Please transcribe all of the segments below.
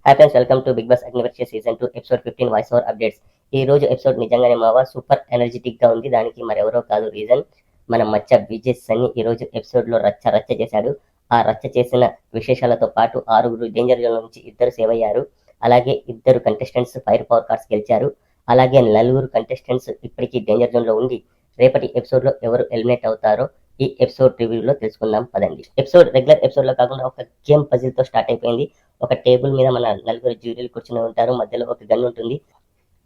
Hi friends, welcome to Bigg Boss Agnivarsha season 2 episode 15 voice over updates. ఈ రోజు episode నిజంగానే మావా సూపర్ ఎనర్జెటిక్ గా ఉంది. దానికి మరెవరో కాదు రీజన్ మన మచ్చ విజయ్ సన్ని. ఈ రోజు ఎపిసోడ్ లో రచ్చ రచ్చ చేశాడు. ఆ రచ్చ చేసిన విశేషాలతో పాటు 6 డేంజర్ జోన్ నుంచి 2 సేవ్ అయ్యారు. అలాగే 2 కంటెస్టెంట్స్ ఫైర్ పవర్ కార్డ్స్ గెలిచారు. అలాగే 4 కంటెస్టెంట్స్ ఇప్పటికీ డేంజర్ జోన్ లో ఉండి రేపటి ఎపిసోడ్ లో ఎవరు ఎలిమినేట్ అవుతారో ఈ ఎపిసోడ్ రివ్యూలో తెలుసుకుందాం పదండి. ఎపిసోడ్ రెగ్యులర్ ఎపిసోడ్ లో కాకుండా ఒక గేమ్ పజిల్ తో స్టార్ట్ అయిపోయింది. ఒక టేబుల్ మీద మన 4 జ్యూరీలు కూర్చుని ఉంటారు. మధ్యలో ఒక గన్ ఉంటుంది.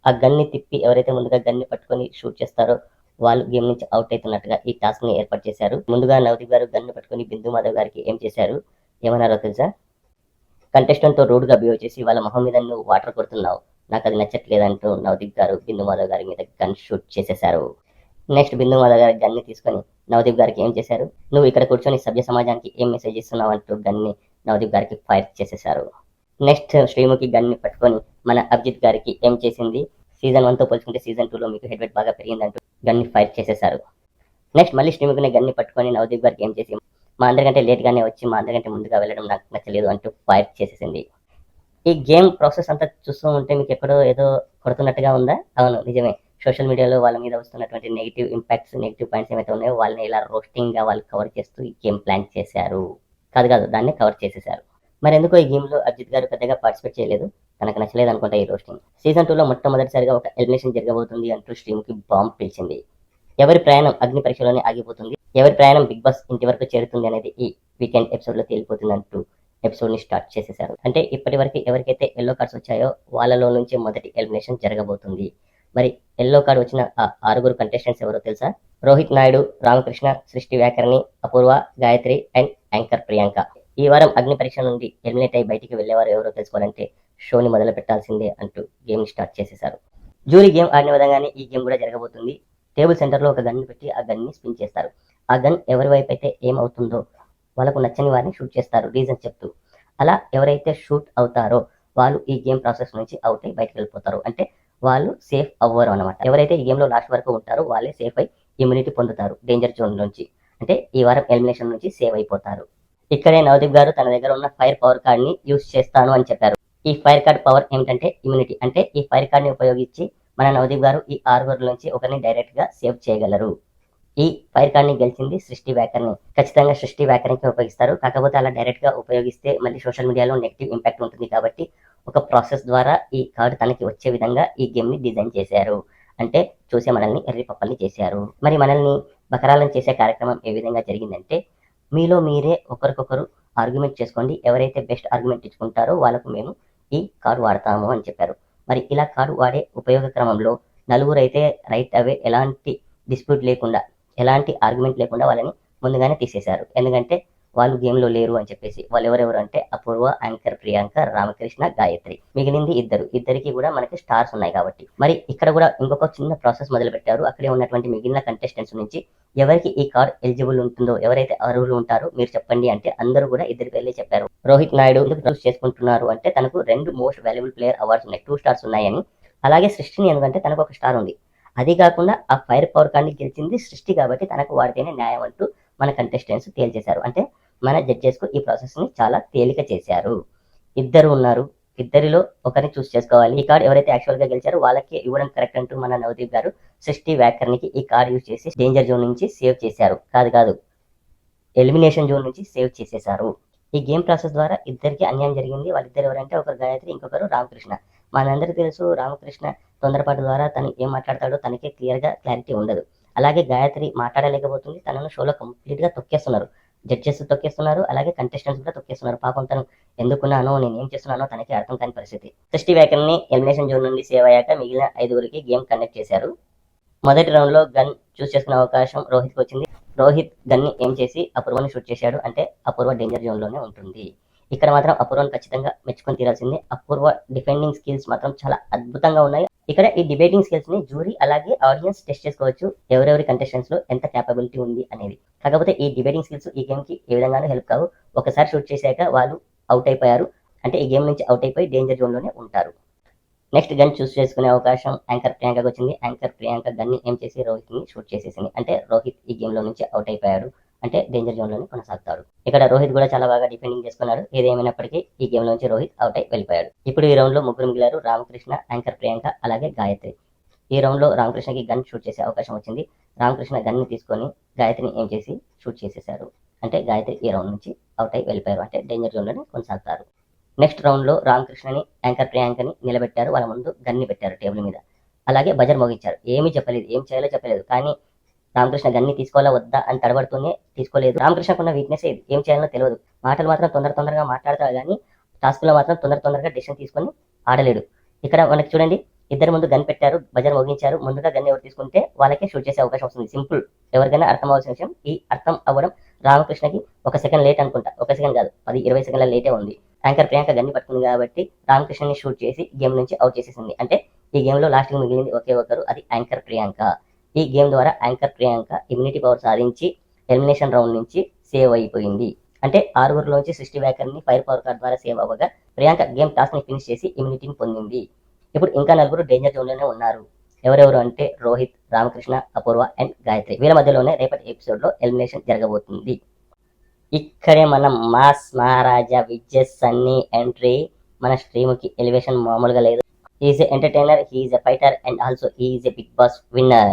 ఆ గన్ని తిప్పి ఎవరైతే ముందుగా గన్ని పట్టుకొని షూట్ చేస్తారో వాళ్ళు గేమ్ నుంచి అవుట్ అవుతున్నట్టుగా ఈ టాస్క్ ని ఏర్పాటు చేశారు. ముందుగా నవదీప్ గారు గన్ను పట్టుకొని బిందు మాధవ్ గారికి ఏం చేశారు, ఏమన్నారో తెలుసా? కంటెస్టెంట్ తో రూడ్ గా బిహేవ్ చేసి వాళ్ళ మొహం మీద నువ్వు వాటర్ కొడుతున్నావు, నాకు అది నచ్చట్లేదంటూ నవదీప్ గారు బిందు మాధవ్ గారి మీద గన్ షూట్ చేసేశారు. నెక్స్ట్ బిందు మాధవ్ గారి గన్ని తీసుకొని నవదీప్ గారికి ఏం చేశారు, నువ్వు ఇక్కడ కూర్చొని సభ్య సమాజానికి ఏం మెసేజ్ ఇస్తున్నావు అంటూ గన్ని నవదీప్ గారికి ఫైర్ చేసేశారు. నెక్స్ట్ శ్రీముఖి గన్ని పట్టుకొని మన అభిజిత్ గారికి ఏం చేసింది, సీజన్ 1 తో పోల్చుకుంటే సీజన్ 2 లో మీకు హెడ్ వెయిట్ బాగా పెరిగిందంటూ గన్ని ఫైర్ చేసేశారు. నెక్స్ట్ మళ్ళీ శ్రీముఖిని గన్ని పట్టుకొని నవదీప్ గారికి ఏం చేసి, మా అందరికంటే లేట్ గానే వచ్చి మా అందరికంటే ముందుగా వెళ్ళడం నాకు నచ్చలేదు అంటూ ఫైర్ చేసేసింది. ఈ గేమ్ ప్రాసెస్ అంతా చూస్తూ ఉంటే మీకు ఎక్కడో ఏదో కొడుతున్నట్టుగా ఉందా? అవును, నిజమే. సోషల్ మీడియాలో వాళ్ళ మీద వస్తున్నటువంటి నెగిటివ్ ఇంపాక్ట్స్, నెగిటివ్ పాయింట్స్ ఏమైతే ఉన్నాయో వాళ్ళని ఇలా రోస్టింగ్ గా వాళ్ళు కవర్ చేస్తూ ఈ గేమ్ ప్లాన్ చేశారు. కాదు దాన్ని కవర్ చేసేశారు. మరి ఎందుకో ఈ గేమ్ లో అజిత్ గారు పెద్దగా పార్టిసిపేట్ చేయలేదు. తనకు నచ్చలేదు అనుకుంటా ఈ రోస్టింగ్. సీజన్ 2 లో మొట్టమొదటిసారిగా ఒక ఎలిమినేషన్ జరగబోతుంది అంటూ స్ట్రీమ్కి బాంబ్ పిలిచింది. ఎవరి ప్రయాణం అగ్ని పరీక్షలోనే ఆగిపోతుంది, ఎవరి ప్రయాణం బిగ్ బాస్ ఇంటి వరకు చేరుతుంది అనేది ఈ వీకెండ్ ఎపిసోడ్ లో తేలిపోతుంది అంటూ ఎపిసోడ్ ని స్టార్ట్ చేసేశారు. అంటే ఇప్పటి వరకు ఎవరికైతే ఎల్లో కార్డ్స్ వచ్చాయో వాళ్ళలో నుంచి మొదటి ఎలిమినేషన్ జరగబోతుంది. మరి ఎల్లో కార్డ్ వచ్చిన ఆ 6 కంటెస్టెంట్స్ ఎవరో తెలుసా? రోహిత్ నాయుడు, రామకృష్ణ, సృష్టి వ్యాకరణి, అపూర్వ, గాయత్రి అండ్ యాంకర్ ప్రియాంక. ఈ వారం అగ్ని పరీక్ష నుండి ఎలిమినేట్ అయి బయటికి వెళ్లేవారు ఎవరో తెలుసుకోవాలంటే షోని మొదలు పెట్టాల్సిందే అంటూ గేమ్ స్టార్ట్ చేసేశారు. జూరీ గేమ్ ఆడిన విధంగానే ఈ గేమ్ కూడా జరగబోతుంది. టేబుల్ సెంటర్ లో ఒక గన్ పెట్టి ఆ గన్ ని స్పిన్ చేస్తారు. ఆ గన్ ఎవరి వైపు అయితే ఏమవుతుందో వాళ్ళకు నచ్చని వారిని షూట్ చేస్తారు రీజన్ చెప్తూ. అలా ఎవరైతే షూట్ అవుతారో వాళ్ళు ఈ గేమ్ ప్రాసెస్ నుంచి అవుట్ అయి బయటకు వెళ్ళిపోతారు. అంటే వాళ్ళు సేఫ్ అవ్వరు అనమాట. ఎవరైతే ఈ గేమ్ లో లాస్ట్ వరకు ఉంటారో వాళ్ళే సేఫ్ అయి ఇమ్యూనిటీ పొందుతారు డేంజర్ జోన్ నుంచి. అంటే ఈ వారం ఎలిమినేషన్ నుంచి సేవ్ అయిపోతారు. ఇక్కడే నవదీప్ గారు తన దగ్గర ఉన్న ఫైర్ పవర్ కార్డ్ ని యూజ్ చేస్తాను అని చెప్పారు. ఈ ఫైర్ కార్డ్ పవర్ ఏమిటంటే ఇమ్యూనిటీ. అంటే ఈ ఫైర్ కార్డ్ ని ఉపయోగించి మన నవదీప్ గారు ఈ 6 నుంచి ఒకరిని డైరెక్ట్ గా సేవ్ చేయగలరు. ఈ ఫైర్ కార్డ్ ని గెలిచింది సృష్టి వ్యాకర్ని. ఖచ్చితంగా సృష్టి వ్యాకరణకి ఉపయోగిస్తారు. కాకపోతే అలా డైరెక్ట్ గా ఉపయోగిస్తే మళ్ళీ సోషల్ మీడియాలో నెగిటివ్ ఇంపాక్ట్ ఉంటుంది కాబట్టి ఒక ప్రాసెస్ ద్వారా ఈ కార్డు తనకి వచ్చే విధంగా ఈ గేమ్ ని డిజైన్ చేశారు. అంటే చూసే మనల్ని ఎర్రి పప్పల్ని చేశారు. మరి మనల్ని బకరాలను చేసే కార్యక్రమం ఏ విధంగా జరిగిందంటే, మీలో మీరే ఒకరికొకరు ఆర్గ్యుమెంట్ చేసుకోండి, ఎవరైతే బెస్ట్ ఆర్గ్యుమెంట్ ఇచ్చుకుంటారో వాళ్ళకు మేము ఈ కార్డు వాడతాము అని చెప్పారు. మరి ఇలా కార్డు వాడే ఉపయోగ క్రమంలో 4 అయితే రైట్ అవే ఎలాంటి డిస్ప్యూట్ లేకుండా, ఎలాంటి ఆర్గ్యుమెంట్ లేకుండా వాళ్ళని ముందుగానే తీసేశారు. ఎందుకంటే వాళ్ళు గేమ్ లో లేరు అని చెప్పేసి. వాళ్ళు ఎవరెవరు అంటే అపూర్వ, యాంకర్ ప్రియాంక, రామకృష్ణ, గాయత్రి. మిగిలింది ఇద్దరికి కూడా మనకి స్టార్స్ ఉన్నాయి కాబట్టి. మరి ఇక్కడ కూడా ఇంకొక చిన్న ప్రాసెస్ మొదలు పెట్టారు. అక్కడే ఉన్నటువంటి మిగిలిన కంటెస్టెంట్స్ నుంచి ఎవరికి ఈ కార్డ్ ఎలిజిబుల్ ఉంటుందో, ఎవరైతే అర్హులు ఉంటారో మీరు చెప్పండి అంటే అందరూ కూడా 2 పేర్లే చెప్పారు. రోహిత్ నాయుడు చూస్ చేసుకుంటున్నారు అంటే తనకు 2 మోస్ట్ వాల్యుబుల్ ప్లేయర్ అవార్డ్స్ ఉన్నాయి, 2 స్టార్స్ ఉన్నాయని. అలాగే సృష్టిని ఎందుకంటే తనకు ఒక స్టార్ ఉంది. అది కాకుండా ఆ ఫైర్ పవర్ కార్డ్ ని గెలిచింది సృష్టి కాబట్టి తనకు వాడితేనే న్యాయం అంటూ మన కంటెస్టెంట్స్ తేల్చేశారు. అంటే మన జడ్జెస్ కు ఈ ప్రాసెస్ ని చాలా తేలిక చేశారు. 2 ఉన్నారు, ఇద్దరిలో ఒకరిని చూస్ చేసుకోవాలి. ఈ కార్డ్ ఎవరైతే యాక్చువల్ గా గెలిచారో వాళ్ళకి ఇవ్వడం కరెక్ట్ అంటూ మన నవదీప్ గారు సృష్టి వ్యాకరణికి ఈ కార్డ్ యూజ్ చేసి డేంజర్ జోన్ నుంచి సేవ్ చేశారు. కాదు ఎలిమినేషన్ జోన్ నుంచి సేవ్ చేసేశారు. ఈ గేమ్ ప్రాసెస్ ద్వారా ఇద్దరికి అన్యాయం జరిగింది. వాళ్ళిద్దరు ఎవరంటే ఒకరు గాయత్రి, ఇంకొకరు రామకృష్ణ. మనందరికీ తెలుసు రామకృష్ణ తొందరపాటు ద్వారా తను ఏం మాట్లాడతాడో తనకే క్లియర్ గా క్లారిటీ ఉండదు. అలాగే గాయత్రి మాట్లాడలేకపోతుంది. తనను షోలో కంప్లీట్ గా తొక్కేస్తున్నారు, జడ్జెస్ తొక్కేస్తున్నారు, అలాగే కంటెస్టెంట్స్ కూడా తొక్కేస్తున్నారు. పాపం తను ఎందుకున్నానో నేను ఏం చేస్తున్నానో తనకి అర్థం కాని పరిస్థితి. సృష్టి వ్యాకరణి ఎలిమినేషన్ జోన్ నుండి సేవ్ అయ్యాక మిగిలిన 5 గేమ్ కండక్ట్ చేశారు. మొదటి రౌండ్ లో గన్ చూస్ చేసుకునే అవకాశం రోహిత్ కి వచ్చింది. రోహిత్ గన్ ని ఏం చేసి అపూర్వని షూట్ చేశాడు. అంటే అపూర్వ డేంజర్ జోన్ లోనే ఉంటుంది. ఇక్కడ మాత్రం అపూర్వని ఖచ్చితంగా మెచ్చుకొని తీరాల్సిందే. అపూర్వ డిఫెండింగ్ స్కిల్స్ మాత్రం చాలా అద్భుతంగా ఉన్నాయి. ఇక్కడ ఈ డిబేటింగ్ స్కిల్స్ ని జూరీ అలాగే ఆడియన్స్ టెస్ట్ చేసుకోవచ్చు, ఎవరెవరి కంటెస్టెంట్స్ లో ఎంత క్యాపబిలిటీ ఉంది అనేది. కాకపోతే ఈ డిబేటింగ్ స్కిల్స్ ఈ గేమ్ కి ఏ విధంగానూ హెల్ప్ కావు. ఒకసారి షూట్ చేశాక వాళ్ళు అవుట్ అయిపోయారు అంటే ఈ గేమ్ నుంచి అవుట్ అయిపోయి డేంజర్ జోన్ లోనే ఉంటారు. నెక్స్ట్ గన్ చూస్ చేసుకునే అవకాశం యాంకర్ ప్రియాంకకి వచ్చింది. యాంకర్ ప్రియాంక గన్ ని ఏం చేసి రోహిత్ ని షూట్ చేసేసింది. అంటే రోహిత్ ఈ గేమ్ లో నుంచి అవుట్ అయిపోయాడు అంటే డేంజర్ జోన్ లోనే కొనసాగుతాడు. ఇక్కడ రోహిత్ కూడా చాలా బాగా డిఫెండింగ్ చేసుకున్నాడు. ఏదేమైనప్పటికీ ఈ గేమ్ నుంచి రోహిత్ అవుట్ అయి వెళ్ళిపోయాడు. ఇప్పుడు ఈ రౌండ్ లో ముగ్గురు మిగిలారు, రామకృష్ణ, యాంకర్ ప్రియాంక, అలాగే గాయత్రి. ఈ రౌండ్ లో రామకృష్ణకి గన్ షూట్ చేసే అవకాశం వచ్చింది. రామకృష్ణ గన్ ని తీసుకొని గాయత్రిని ఏం చేసి షూట్ చేసేశారు. అంటే గాయత్రి ఈ రౌండ్ నుంచి అవుట్ అయి వెళ్ళిపోయారు. అంటే డేంజర్ జోన్ లోనే కొనసాగుతారు. నెక్స్ట్ రౌండ్ లో రామకృష్ణని, యాంకర్ ప్రియాంకని నిలబెట్టారు. వాళ్ళ ముందు గన్ని పెట్టారు టేబుల్ మీద. అలాగే బజర్ మోగించారు. ఏమీ చెప్పలేదు, ఏం చేయాలో చెప్పలేదు. కానీ రామకృష్ణ గన్ని తీసుకోవాలా వద్దా అని తడబడుతూనే తీసుకోలేదు. రామకృష్ణకున్న వీక్నెస్ ఇది, ఏం చేయాలో తెలియదు. మాటలు మాత్రం తొందరగా మాట్లాడతాడు, కానీ టాస్క్ లో మాత్రం తొందరగా డెసిషన్ తీసుకొని ఆడలేడు. ఇక్కడ మనకి చూడండి, ఇద్దరు ముందు గన్ పెట్టారు, బజర్ మోగించారు. ముందుగా గన్ ఎవరు తీసుకుంటే వాళ్ళకే షూట్ చేసే అవకాశం వస్తుంది. సింపుల్, ఎవరికైనా అర్థం అవ్వాల్సిన విషయం. ఈ అర్థం అవ్వడం రామకృష్ణకి 1 సెకండ్ లేట్ అనుకుంటా. 1 సెకండ్ కాదు, 10-20 సెకండ్ల లేటే ఉంది. యాంకర్ ప్రియాంక గన్ని పట్టుకుంది కాబట్టి రామకృష్ణని షూట్ చేసి గేమ్ నుంచి అవుట్ చేసేసింది. అంటే ఈ గేమ్ లో లాస్ట్ మిగిలింది ఒకే ఒకరు, అది యాంకర్ ప్రియాంక. ఈ గేమ్ ద్వారా యాంకర్ ప్రియాంక ఇమ్యూనిటీ పవర్ సాధించి ఎలిమినేషన్ రౌండ్ నుంచి సేవ్ అయిపోయింది. అంటే 6గురిలోంచి సృష్టి వ్యాకర్ ని ఫైర్ పవర్ కార్డ్ ద్వారా సేవ్ అవ్వగా ప్రియాంక గేమ్ టాస్క్ ని ఫినిష్ చేసి ఇమ్యూనిటీని పొందింది. ఇప్పుడు ఇంకా 4 డేంజర్ జోన్ లోనే ఉన్నారు. ఎవరెవరు అంటే రోహిత్, రామకృష్ణ, అపూర్వ అండ్ గాయత్రి. వీళ్ళ మధ్యలోనే రేపటి ఎపిసోడ్ లో ఎలిమినేషన్ జరగబోతుంది. ఇక్కడే మన మాస్ మహారాజా విజయ్ సన్నీ ఎంట్రీ. మన స్ట్రీమ్ కి ఎలివేషన్ మామూలుగా లేదు. Is a entertainer, he's a fighter and also he's a Bigg Boss winner.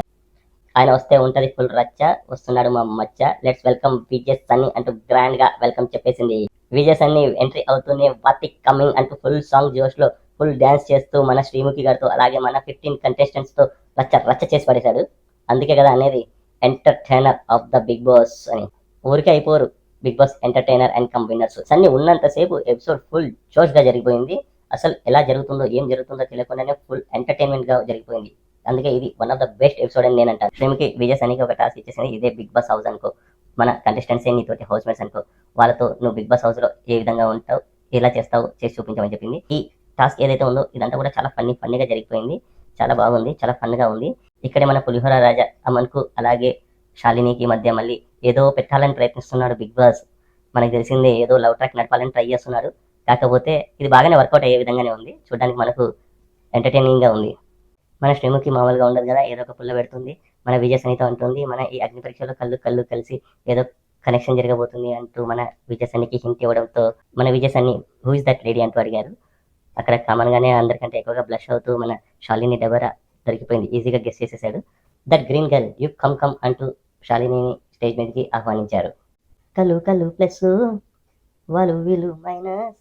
ఆయన వస్తే ఉంటది ఫుల్ రచ్చ. వస్తున్నాడు మా మచ్చ. లెట్స్ వెల్కమ్ విజయ్ సన్నీ అంటూ గ్రాండ్ గా వెల్కమ్ చెప్పేసింది. విజయ్ సన్నీ ఎంట్రీ అవుతూనే వాటి కమింగ్ అంటూ ఫుల్ సాంగ్ జోష్ లో ఫుల్ డాన్స్ చేస్తూ మన శ్రీముఖి గారితో అలాగే మన 15 కంటెస్టెంట్స్ తో రచ్చ చేసి పడేశాడు. అందుకే కదా అనేది entertainer of the Bigg Boss అని. ఊరికే అయిపోరు Bigg Boss entertainer and come winners. Sunny ఉన్నంతసేపు ఎపిసోడ్ ఫుల్ జోష్ గా జరిగిపోయింది. అసలు ఎలా జరుగుతుందో ఏం జరుగుతుందో తెలియకుండానే ఫుల్ ఎంటర్టైన్మెంట్ గా జరిగిపోయింది. అందుకే ఇది one of the best episode అని నేను అంటాను. శ్రీముఖి విజయ్ సన్నీకి ఒక టాస్క్ ఇచ్చేసింది. ఇదే బిగ్ బాస్ హౌస్ అనుకో, మన కంటెస్టెంట్స్ నీతోటి హౌస్ మేట్స్ అనుకో, వాళ్ళతో నువ్వు బిగ్ బాస్ హౌస్ లో ఏ విధంగా ఉంటావు, ఎలా చేస్తావు చేసి చూపించమని చెప్పింది. ఈ టాస్క్ ఏదైతే ఉందో ఇదంతా కూడా చాలా ఫన్నీగా జరిగిపోయింది. చాలా బాగుంది, చాలా ఫన్ గా ఉంది. ఇక్కడే మన పులిహోర రాజా అమన్కు అలాగే శాలినికి మధ్య మళ్ళీ ఏదో పెట్టాలని ప్రయత్నిస్తున్నాడు బిగ్ బాస్. మనకు తెలిసిందే, ఏదో లవ్ ట్రాక్ నడపాలని ట్రై చేస్తున్నాడు. కాకపోతే ఇది బాగానే వర్కౌట్ అయ్యే విధంగానే ఉంది. చూడడానికి మనకు ఎంటర్టైనింగ్ గా ఉంది. మన శ్రీముఖి మామూలుగా ఉండదు కదా, ఏదో ఒక పుల్ల పెడుతుంది. మన విజయ్ సన్నితో అంటుంది, మన ఈ అగ్ని పరీక్షలో కళ్ళు కలిసి ఏదో కనెక్షన్ జరగబోతుంది అంటూ మన విజయ్ సన్నికి హింట్ ఇవ్వడంతో మన విజయ్ సన్ని హూ ఇస్ దట్ లేడీ అంటూ అడిగారు. అక్కడ కామన్ గానే అందరికంటే ఎక్కువగా బ్లష్ అవుతూ మన శాలిని డెబరా దొరికిపోయింది. ఈజీగా గెస్ చేసేసాడు. That green girl you come అంటూ శాలిని స్టేజ్ మీదకి ఆహ్వానించారు. కలు ప్లస్ వలు విలు మైనస్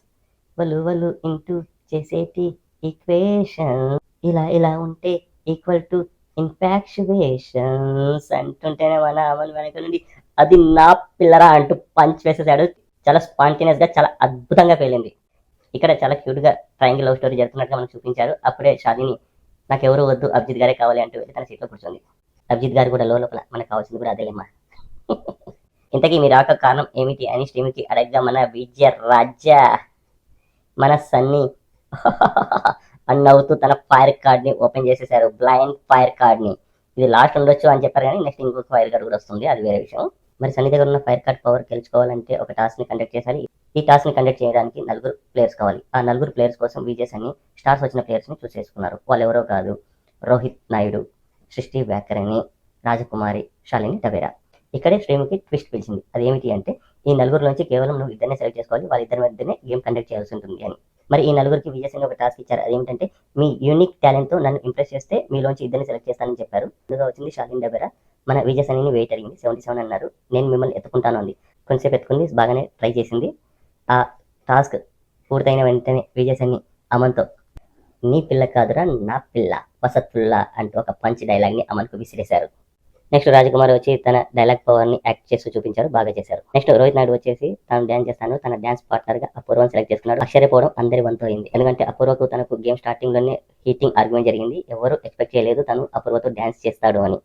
వలు ఇంటూ చేసేటి ఈక్వేషన్ ఇలా ఉంటే ఈక్వల్ టు ఇన్ఫాక్చువేషన్స్ అంటుంటేనే మన అమలు వెనక నుండి అది నా పిల్లరా అంటూ పంచ్ వేసేసాడు. చాలా స్పాంటేనియస్ గా చాలా అద్భుతంగా పేలింది. ఇక్కడ చాలా క్యూట్ గా ట్రయాంగిల్ లవ్ స్టోరీ జరుగుతున్నట్టుగా మనకు చూపించారు. అప్పుడే శాలిని నాకు ఎవరు వద్దు, అభిజిత్ గారే కావాలి అంటూ వెళ్ళి తన సీట్లో కూర్చోంది. అభిజిత్ గారు కూడా లోపల మనకు కావాల్సింది కూడా అదేలేమ్మా. ఇంతకీ మీ రాక కారణం ఏమిటి అని స్ట్రీమ్కి అడగ్గా మన విజయ రాజా మన సన్నీ అన్నవుతూ తన ఫైర్ కార్డ్ ని ఓపెన్ చేసేసారు. బ్లైండ్ ఫైర్ కార్డ్ ని. ఇది లాస్ట్ ఉండొచ్చు అని చెప్పారు, కానీ నెక్స్ట్ ఇంకొక ఫైర్ కార్డ్ కూడా వస్తుంది, అది వేరే విషయం. మరి సన్నీ దగ్గర ఉన్న ఫైర్ కార్డ్ పవర్ గెలుచుకోవాలంటే ఒక టాస్క్ ని కండక్ట్ చేయాలి. ఈ టాస్క్ ని కండక్ట్ చేయడానికి 4 ప్లేయర్స్ కావాలి. ఆ 4 ప్లేయర్స్ కోసం విజయ్ సన్నీ స్టార్స్ వచ్చిన ప్లేయర్స్ ని చూస్ చేసుకున్నారు. వాళ్ళు ఎవరో కాదు, రోహిత్ నాయుడు, సృష్టి వ్యాకరణి, రాజకుమారి, శాలిని టబేరా. ఇక్కడే శ్రీముఖి ట్విస్ట్ పిలిచింది. అదేమిటి అంటే ఈ 4 కేవలం నువ్వు ఇద్దరినే సెలెక్ట్ చేసుకోవాలి, వాళ్ళిద్దరి మధ్యనే గేమ్ కండక్ట్ చేయాల్సి ఉంటుంది అని. మరి ఈ 4 విజయ్ సన్నీ ఒక టాస్క్ ఇచ్చారు. అదేమిటంటే మీ యూనిక్ టాలెంట్ తో నన్ను ఇంప్రెస్ చేస్తే మీలోంచి ఇద్దరిని సెలెక్ట్ చేస్తానని చెప్పారు. ముందుగా వచ్చింది శాలిని డబేరా. మన విజయ్ సన్నీని వెయిట్ అడిగింది. 77 అన్నారు. నేను మిమ్మల్ని ఎత్తుకుంటాను అంది. కొంచెంసేపు ఎత్తుకుంది, బాగానే ట్రై చేసింది. ఆ టాస్క్ పూర్తయిన వెంటనే విజయ్ సన్నీ అమన్తో నీ పిల్ల కాదురా నా పిల్ల వసత్పుల్లా అంటూ ఒక పంచ్ డైలాగ్ ని అమన్కు విసిరేశారు. నెక్స్ట్ రాజకుమారి వచ్చి తన డైలాగ్ పవర్ ని యాక్ట్ చేస్తూ చూపించారు, బాగా చేశారు. నెక్స్ట్ రోహిత్ నాయుడు వచ్చేసి తాను డాన్స్ చేస్తాను, తన డాన్స్ పార్ట్నర్ గా అపూర్వని సెలెక్ట్ చేసుకున్నాడు. ఆశ్చర్యపోవడం అందరి వంతు అయింది. ఎందుకంటే అపూర్వకు తనకు గేమ్ స్టార్టింగ్ లోనే హీటింగ్ ఆర్గ్యుమెంట్ జరిగింది. ఎవరు ఎక్స్పెక్ట్ చేయలేదు తను అపూర్వతో డాన్స్ చేస్తాడు అని.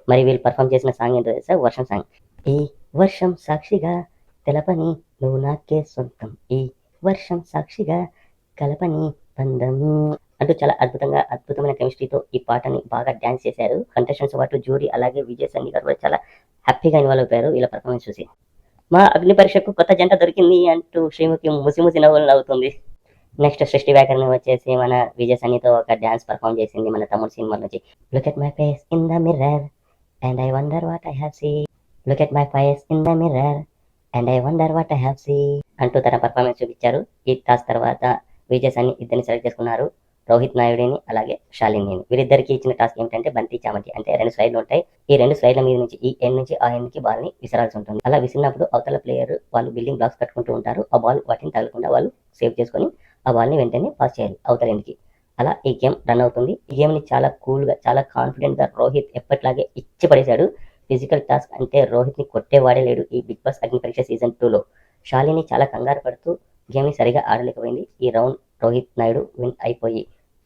మరి వీళ్ళు పర్ఫామ్ చేసిన సాంగ్ ఏంటో తెలుసా? వర్షం సాంగ్. ఈ వర్షం సాక్షిగా తెలపని నువ్వు నాకే సొంతం, ఈ వర్షం సాక్షిగా కలపని బంధం అంటూ చాలా అద్భుతమైన కెమిస్ట్రీతో ఈ పాటని బాగా డాన్స్ చేశారు. కంటెస్టెంట్స్ పాటు జ్యూరీ అలాగే విజయ్ సన్నీ గారు కూడా చాలా హ్యాపీగా ఇన్వాల్వ్ అయిపోయారు వీళ్ళ పర్ఫార్మెన్స్ చూసి. మా అగ్ని పరీక్షకు కొత్త జంట దొరికింది అంటూ శ్రీముఖి ముసి నవ్వులు నవ్వుతుంది. నెక్స్ట్ సృష్టి వ్యాకరణ వచ్చేసి మన విజయ్ సన్నీతో ఒక డాన్స్ పర్ఫామ్ చేసింది మన తమ్ముడు సినిమా నుంచి. Look at my face in the mirror and I wonder what I have seen. Look at my face in the mirror and I wonder what I have see అంటూ తన performance చూపించారు. ఈ task తర్వాత విజయ్ సన్ని ఇద్దరిని select చేసుకున్నారు. రోహిత్ నాయుడిని అలాగే శాలినిని. వీరిద్దరికి ఇచ్చిన టాస్క్ ఏంటంటే బంతి చామంతి, అంటే 2 స్లైడ్లు ఉంటాయి. ఈ 2 స్లైడ్ల మీద నుంచి ఈ ఎండ్ నుంచి ఆ ఎండ్ కి బాల్ ని విసరాల్సి ఉంటుంది. అలా విసిరినప్పుడు అవతల ప్లేయర్ వాళ్ళు బిల్డింగ్ బ్లాక్స్ కట్టుకుంటూ ఉంటారు. ఆ బాల్ వాటిని తగలకుండా వాళ్ళు సేవ్ చేసుకొని ఆ బాల్ ని వెంటనే పాస్ చేయాలి అవతల ఎండ్ కి. అలా ఈ గేమ్ రన్ అవుతుంది. ఈ గేమ్ ని చాలా కూల్ గా, చాలా కాన్ఫిడెంట్ గా రోహిత్ ఎప్పటిలాగే ఇచ్చి పడేశాడు. ఫిజికల్ టాస్క్ అంటే రోహిత్ ని కొట్టేవాడే లేడు ఈ బిగ్ బాస్ అగ్ని పరీక్ష సీజన్ 2లో. శాలిని చాలా కంగారు పడుతూ గేమ్ ని సరిగా ఆడలేకపోయింది. ఈ రౌండ్ రోహిత్ నాయుడు విన్ అయిపోయి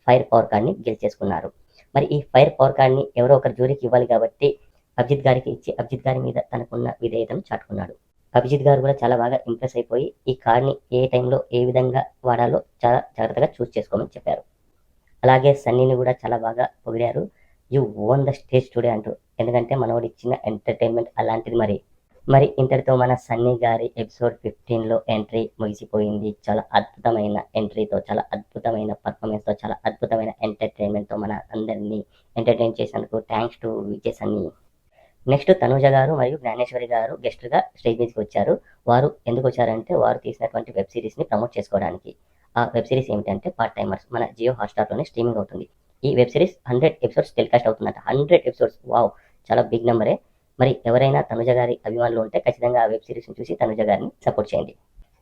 ఫైర్ పవర్ కార్డ్ ని గెలిచేసుకున్నారు. మరి ఈ ఫైర్ పవర్ కార్డ్ ని ఎవరో ఒకరు జ్యూరీకి ఇవ్వాలి కాబట్టి అభిజిత్ గారికి ఇచ్చి అభిజిత్ గారి మీద తనకున్న విధేయతను చాటుకున్నాడు. అభిజిత్ గారు కూడా చాలా బాగా ఇంప్రెస్ అయిపోయి ఈ కార్డ్ ని ఏ టైంలో ఏ విధంగా వాడాలో చాలా జాగ్రత్తగా చూస్ చేసుకోమని చెప్పారు. అలాగే సన్నీని కూడా చాలా బాగా పొగిడారు. You own the stage today అంటూ. ఎందుకంటే మనోడు ఇచ్చిన ఎంటర్టైన్మెంట్ అలాంటిది. మరి ఇంతటితో మన సన్నీ గారి ఎపిసోడ్ 15లో ఎంట్రీ ముగిసిపోయింది. చాలా అద్భుతమైన ఎంట్రీతో, చాలా అద్భుతమైన పర్ఫార్మెన్స్తో, చాలా అద్భుతమైన ఎంటర్టైన్మెంట్తో మన అందరినీ ఎంటర్టైన్ చేసినందుకు thanks to Vijay Sunny. Next Tanuja గారు మరియు జ్ఞానేశ్వరి గారు గెస్ట్గా స్టేజ్ మీదకి వచ్చారు. వారు ఎందుకు వచ్చారంటే వారు తీసినటువంటి వెబ్ సిరీస్ని ప్రమోట్ చేసుకోవడానికి. ఆ వెబ్ సిరీస్ ఏమిటంటే పార్ట్ టైమర్స్. మన జియో హాట్స్టార్లోనే స్ట్రీమింగ్ అవుతుంది. ఈ వెబ్ సిరీస్ 100 ఎపిసోడ్స్ టెలికాస్ట్ అవుతుందంట. 100 ఎపిసోడ్స్, వావ్, చాలా బిగ్ నెంబరే. మరి ఎవరైనా తనుజ గారి అభిమానులు ఉంటే ఖచ్చితంగా ఆ వెబ్ సిరీస్ని చూసి తనుజ గారిని సపోర్ట్ చేయండి.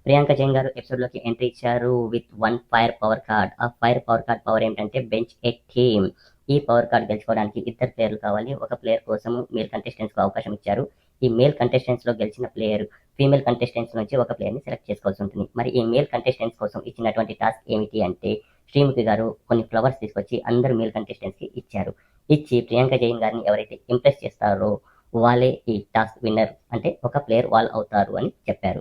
ప్రియాంక జైన్ గారు ఎపిసోడ్లోకి ఎంట్రీ ఇచ్చారు విత్ 1 ఫైర్ పవర్ కార్డ్. ఆ ఫైర్ పవర్ కార్డ్ పవర్ ఏంటంటే బెంచ్ ఏ టీమ్. ఈ పవర్ కార్డ్ గెలుచుకోవడానికి 2 ప్లేయర్లు కావాలి. ఒక ప్లేయర్ కోసం మేల్ కంటెస్టెంట్స్కి అవకాశం ఇచ్చారు. ఈ మేల్ కంటెస్టెంట్స్లో గెలిచిన ప్లేయర్ ఫీమేల్ కంటెస్టెంట్స్ నుంచి ఒక ప్లేయర్ని సెలెక్ట్ చేసుకోవాల్సి ఉంటుంది. మరి ఈ మేల్ కంటెస్టెంట్స్ కోసం ఇచ్చినటువంటి టాస్క్ ఏమిటి అంటే శ్రీముఖి గారు కొన్ని ఫ్లవర్స్ తీసుకొచ్చి అందరు మేల్ కంటెస్టెంట్స్కి ఇచ్చారు. ఇచ్చి ప్రియాంక జైన్ గారిని ఎవరైతే ఇంప్రెస్ చేస్తారో వాళ్ళే ఈ టాస్క్ విన్నర్, అంటే ఒక ప్లేయర్ వాళ్ళు అవుతారు అని చెప్పారు.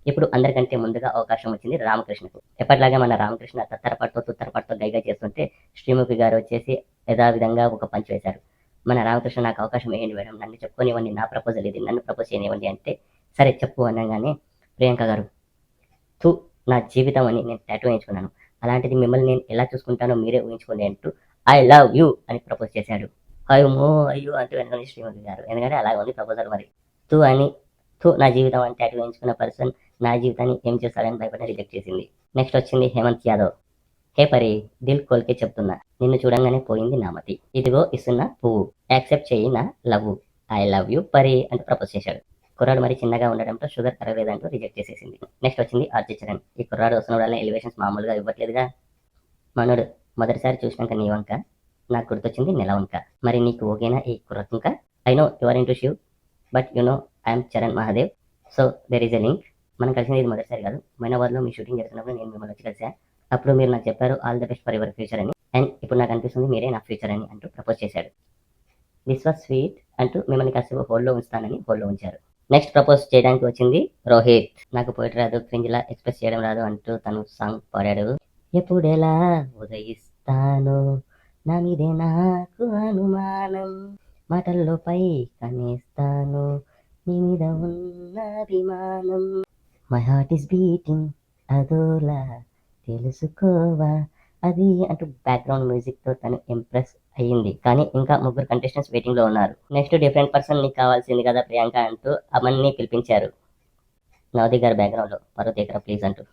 ఇప్పుడు అందరికంటే ముందుగా అవకాశం వచ్చింది రామకృష్ణకు. ఎప్పటిలాగా మన రామకృష్ణ తుత్తరపడుతూ గైగా చేస్తుంటే శ్రీముఖి గారు వచ్చేసి యథావిధంగా ఒక పంచ్ వేశారు. మన రామకృష్ణ నాకు అవకాశం వేయండి మేడం, నన్ను చెప్పుకోనివ్వండి, నా ప్రపోజల్ ఇది, నన్ను ప్రపోజ్ చేయనివ్వండి అంటే సరే చెప్పు అనగానే ప్రియాంక గారు తూ నా జీవితం అని నేను టాటూ వేయించుకున్నాను, అలాంటిది మిమ్మల్ని నేను ఎలా చూసుకుంటానో మీరే ఊహించుకోండి అంటూ ఐ లవ్ యూ అని ప్రపోజ్ చేశాడు. అయ్యో అంటూ వెనకాల శ్రీముఖి గారు, ఎందుకంటే అలాగే ఉంది ప్రపోజల్. మరి తూ అని నా జీవితం అని టాటూ వేయించుకున్న పర్సన్ నా జీవితాన్ని ఏం చేస్తాడని భయపడి రిజెక్ట్ చేసింది. నెక్స్ట్ వచ్చింది హేమంత్ యాదవ్. హే పరి, దిల్ కోల్కే చెప్తున్నా, నిన్ను చూడంగానే పోయింది నామతి, ఇదిగో ఇస్తున్న పువ్వు, యాక్సెప్ట్ చేయి నా లవ్, ఐ లవ్ యూ పరి అంటూ ప్రపోజ్ చేశాడు. కుర్రాడు మరి చిన్నగా ఉండడంతో షుగర్ కరగలేదంటూ రిజెక్ట్ చేసేసింది. నెక్స్ట్ వచ్చింది ఆర్జీ చరణ్. ఈ కుర్రాడు వస్తున్న ఎలివేషన్స్ మామూలుగా ఇవ్వట్లేదుగా. మనోడు మొదటిసారి చూసినాక నీ వంక నాకు గుర్తొచ్చింది నెలవంక. మరి నీకు ఓకేనా ఈ కుర్రకుంక? I know your into Shiv, but you know I'm Charan Mahadev, so there is a link. మనం కలిసింది ఇది మొదటిసారి కాదు. మైనాబాద్లో మీ షూటింగ్ జరుగుతున్నప్పుడు నేను మిమ్మల్ని వచ్చి కలిసా. అప్పుడు మీరు నాకు చెప్పారు all the best for your future అని, అండ్ ఇప్పుడు నాకు అనిపిస్తుంది మీరే నా ఫ్యూచర్ అని అంటూ ప్రపోజ్ చేశాడు. దిస్ వాజ్ స్వీట్ అంటూ మిమ్మల్ని కాసేపు హోల్డ్లో ఉంచుతానని హోల్డ్లో ఉంచారు. నెక్స్ట్ ప్రపోజ్ చేయడానికి వచ్చింది రోహిత్. నాకు పోయిట్ రాదు, క్రింజ్లా ఎక్స్ప్రెస్ చేయడం రాదు అంటూ తను సాంగ్ పాడాడు. ఎప్పుడెలా ఉదయిస్తాను నా మీదే నాకు అనుమానం, మాటల్లో పై కనేస్తాను నీ మీద ఉన్న అభిమానం, మై హార్ట్ ఈస్ బీటింగ్ అదోలా తెలుసుకోవా అది అంటూ బ్యాక్గ్రౌండ్ మ్యూజిక్ తో తను ఇంప్రెస్ అయ్యింది. కానీ ఇంకా 3 కంటెస్టెంట్స్ వెయిటింగ్ లో ఉన్నారు. నెక్స్ట్ డిఫరెంట్ పర్సన్ నీకు కావాల్సింది కదా ప్రియాంక అంటూ అమన్ని పిలిపించారు. నవదీప్ గారు బ్యాక్గ్రౌండ్ లో పర్వతేకర ప్లీజ్ అంటూ.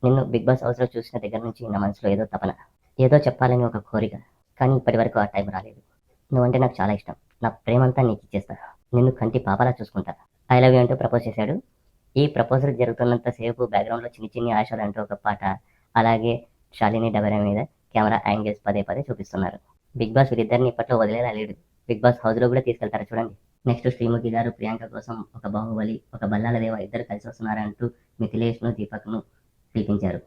నిన్ను బిగ్ బాస్ హౌస్ లో చూసిన దగ్గర నుంచి నా మనసులో ఏదో తపన, ఏదో చెప్పాలని ఒక కోరిక, కానీ ఇప్పటి వరకు ఆ టైం రాలేదు. నువ్వంటే నాకు చాలా ఇష్టం, నా ప్రేమంతా నీకు ఇచ్చేస్తా, నిన్ను కంటి పాపలా చూసుకుంటా, ఐ లవ్ యూ అంటూ ప్రపోజ్ చేశాడు. ఈ ప్రపోజల్ జరుగుతున్నంత సేపు బ్యాక్గ్రౌండ్లో చిన్ని ఆశలు అంటూ ఒక పాట, అలాగే శాలిని డబరా మీద కెమెరా యాంగిల్స్ పదే చూపిస్తున్నారు. బిగ్ బాస్ వీరిద్దరిని ఇప్పట్లో వదిలేలా లేడు. బిగ్ బాస్ హౌస్లో కూడా తీసుకెళ్తారు చూడండి. నెక్స్ట్ శ్రీముఖి గారు ప్రియాంక కోసం ఒక బాహుబలి, ఒక బల్లాల దేవ ఇద్దరు కలిసి వస్తున్నారంటూ మిథిలేష్ను దీపక్ను పిలిపించారు.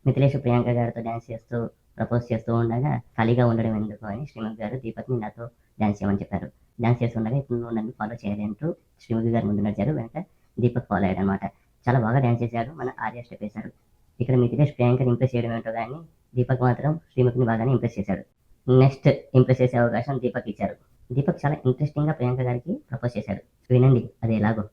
మిథిలేష్ ప్రియాంక గారితో డ్యాన్స్ చేస్తూ ప్రపోజ్ చేస్తూ ఉండగా ఖాళీగా ఉండడం ఎందుకు అని శ్రీముఖి గారు దీపక్ని నాతో డ్యాన్స్ చేయమని చెప్పారు. డ్యాన్స్ చేస్తుండగా ఇప్పుడు నువ్వు నన్ను ఫాలో చేయాలి అంటూ శ్రీముఖి గారు ముందు నడిచారు, వెనక దీపక్ ఫాలో అయ్యాడు అనమాట. చాలా బాగా డ్యాన్స్ చేశాడు, మన ఆర్య స్టెప్ వేశారు. ఇక్కడ మిథిలేష్ ప్రియాంకని ఇంప్రెస్ చేయడం ఏంటో కానీ దీపక్ మాత్రం శ్రీముఖిని బాగానే ఇంప్రెస్ చేశాడు. నెక్స్ట్ ఇంప్రెస్ చేసే అవకాశం దీపక్ ఇచ్చారు. దీపక్ చాలా ఇంట్రెస్టింగ్గా ప్రియాంక గారికి ప్రపోజ్ చేశాడు. వినండి అది ఎలాగో.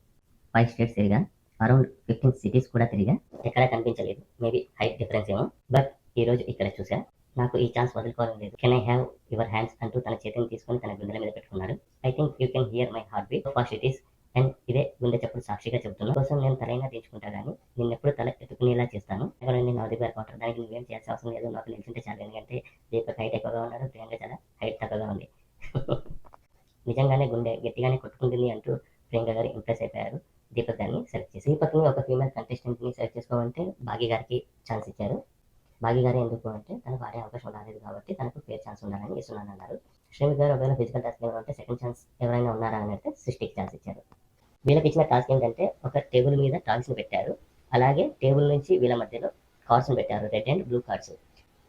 5 స్టేట్స్ తిరిగా, అరౌండ్ 15 సిటీస్ కూడా తిరిగా, ఎక్కడా కనిపించలేదు. మేబీ హైట్ డిఫరెన్స్ ఏమో, బట్ ఈరోజు ఇక్కడ చూసా. నాకు ఈ ఛాన్స్ వదులుకోవాలని లేదు. Can I have your hands అంటూ తన చేతిని తీసుకొని తన గుండెల మీద పెట్టుకున్నాడు. I think you can hear my heart beat fast it is. And ఇదే గుండె చప్పుడు సాక్షిగా చెబుతున్నా. కోసం నేను తలైనా దించుకుంటా గానీ నిన్నెప్పుడు తల ఎత్తుకునేలా చేస్తాను. ఎవరైనా నా దగ్గర కావటం దానికి నువ్వేం చేయాల్సిన అవసరం లేదు. నాకు నిల్చుంటే చాలు. ఎందుకంటే దీపక్ హైట్ ఎక్కువగా ఉన్నాడు, ప్రియాంక చాలా హైట్ తక్కువగా ఉంది. నిజంగానే గుండె గట్టిగానే కొట్టుకుంటుంది అంటూ ప్రియాంక గారు ఇంప్రెస్ అయిపోయారు. దీపక్ గారిని సెలెక్ట్ చేసి దీపక్ని ఒక ఫీమేల్ కంటెస్టెంట్ని సెలెక్ట్ చేసుకోమంటే భాగ్య గారికి ఛాన్స్ ఇచ్చారు. భాగ్య గారు ఎందుకు అంటే తనకు ఆడే అవకాశం రాలేదు కాబట్టి తనకు ఫేర్ ఛాన్స్ ఉండాలని ఇస్తున్నాను అన్నారు. శ్రీమిత్ గారు ఒకవేళ ఫిజికల్ టాస్క్ ఏమైనా ఉంటే సెకండ్ ఛాన్స్ ఎవరైనా ఉన్నారా అని అంటే సృష్టికి ఛాన్స్ ఇచ్చారు. వీళ్ళకి ఇచ్చిన టాస్క్ ఏంటంటే ఒక టేబుల్ మీద టాయ్స్ని పెట్టారు. అలాగే టేబుల్ నుంచి వీళ్ళ మధ్యలో కార్డ్స్ని పెట్టారు, రెడ్ అండ్ బ్లూ కార్డ్స్.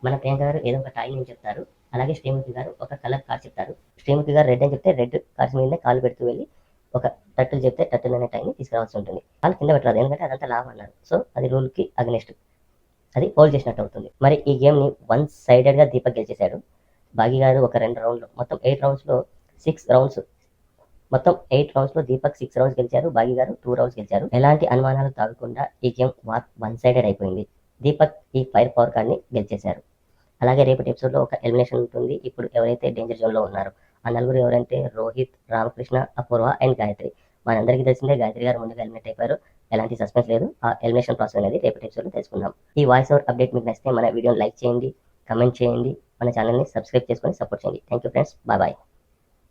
మన ప్రియాంక గారు ఏదో ఒక టాయ్ నేను చెప్తారు. అలాగే శ్రీముఖి గారు ఒక కలర్ కార్డ్ చెప్తారు. శ్రీముఖి గారు రెడ్ అని చెప్తే రెడ్ కార్డ్స్ మీద కాలు పెడుతూ వెళ్ళి ఒక టర్టిల్ చెప్తే టర్టిల్ అనే టైంని తీసుకురావాల్సి ఉంటుంది. వాళ్ళు కింద పెట్టరాదు, ఎందుకంటే అదంతా లావ్ అన్నారు. సో అది రూల్కి అగనెస్ట్, అది హోల్డ్ చేసినట్టు అవుతుంది. మరి ఈ గేమ్ని 1 సైడెడ్గా దీపక్ గెలిచేశాడు. భాగ్య గారు ఒక 2 రౌండ్లు, మొత్తం 8 రౌండ్స్లో 6 రౌండ్స్, మొత్తం 8 రౌండ్స్లో దీపక్ 6 రౌండ్స్ గెలిచారు, భాగ్య గారు 2 రౌండ్స్ గెలిచారు. ఎలాంటి అనుమానాలు తాగకుండా ఈ గేమ్ 1 సైడెడ్ అయిపోయింది. దీపక్ ఈ ఫైర్ పవర్ కార్డ్ని గెలిచేశారు. అలాగే రేపటి ఎపిసోడ్లో ఒక ఎలిమినేషన్ ఉంటుంది. ఇప్పుడు ఎవరైతే డేంజర్ జోన్లో ఉన్నారో ఆ నలుగురు ఎవరంటే రోహిత్, రామకృష్ణ, అపూర్వ అండ్ గాయత్రి. మనందరికీ తెలిసిందే గాయత్రి గారు ముందుగా ఎలిమినేట్ అయిపోయారు. ఎలాంటి సస్పెన్స్ లేదు. ఆ ఎలిమినేషన్ ప్రాసెస్ అనేది రేపటి ఎపిసోడ్లో తెలుసుకుందాం. ఈ వాయిస్ ఓవర్ అప్డేట్ మీకు నచ్చితే మన వీడియోని లైక్ చేయండి, కమెంట్ చేయండి, మన ఛానల్ని సబ్స్క్రైబ్ చేసుకొని సపోర్ట్ చేయండి. Thank you friends, bye bye.